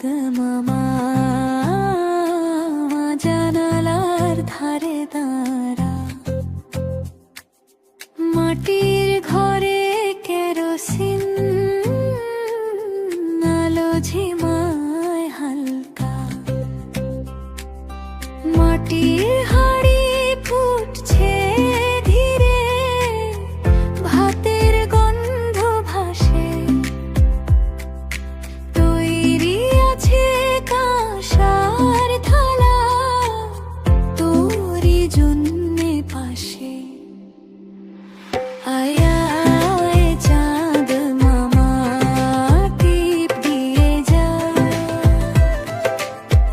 চাঁদ মামা জানালার ধারে দাঁড়া, মাটির ঘরে কেরোসিন আলো ঝিমায় হালকা, মাটির হাড়ি ফুটছে ধীরে, ভাতের গন্ধ ভাসে, তৈরি আছে কাঁসার থালা তোরই জন্যে পাশে। আয় আয় চাঁদ মামা টিপ দিয়ে যা,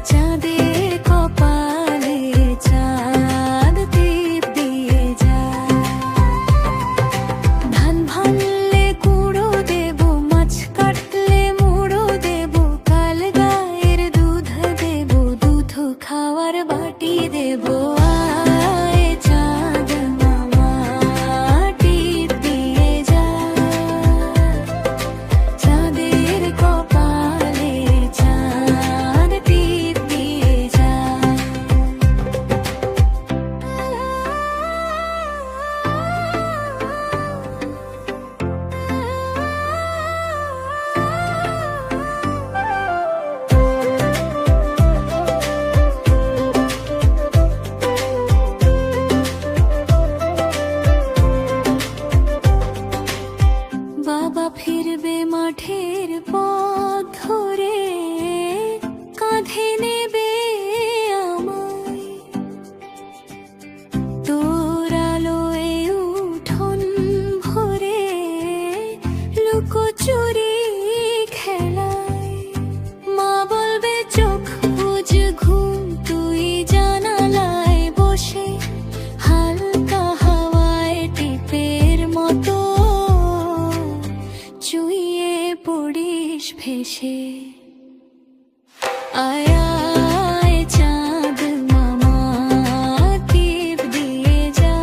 চাঁদের কপালে চাঁদ টিপ দিয়ে যা। ধান ভাঙলে কুড়ো দেব, মাছ কাটলে মুড়ো দেব, কাল গায়ের দুধ দেব, দুধ খাওয়ার বাটি দেব। আয় চাঁদ মামা টিপ দিয়ে যা, চাঁদের কপালে চাঁদ টিপ দিয়ে যা। বাবা ফিরবে মাঠের পথ ধরে, কাঁধে নেবে আমায়, তোর আলোয় উঠোন ভরে লুকোচুরি খেলায়। মা বলবে চোখ বুঝ ঘুম, তুই জানালায় বসে হালকা হাওয়ায় টিপের মতো চুইয়ে পড়িস ভেসে। আয় আয় চাঁদ মামা টিপ দিয়ে যা,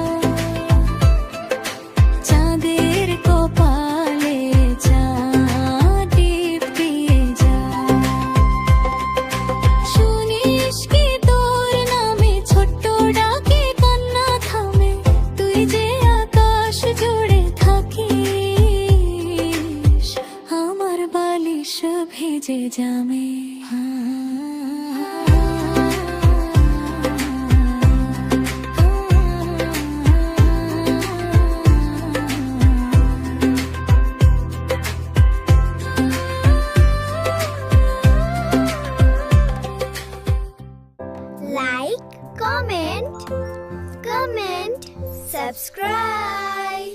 চাঁদের কপালে চাঁদ টিপ দিয়ে যা। শুনিস কি তোর নামে ছোট্ট ডাকে কান্না থামে, তুই যে আকাশ জুড়ে থাকিস, আমার বালিশ ভেজে যাবে। Like, comment, subscribe.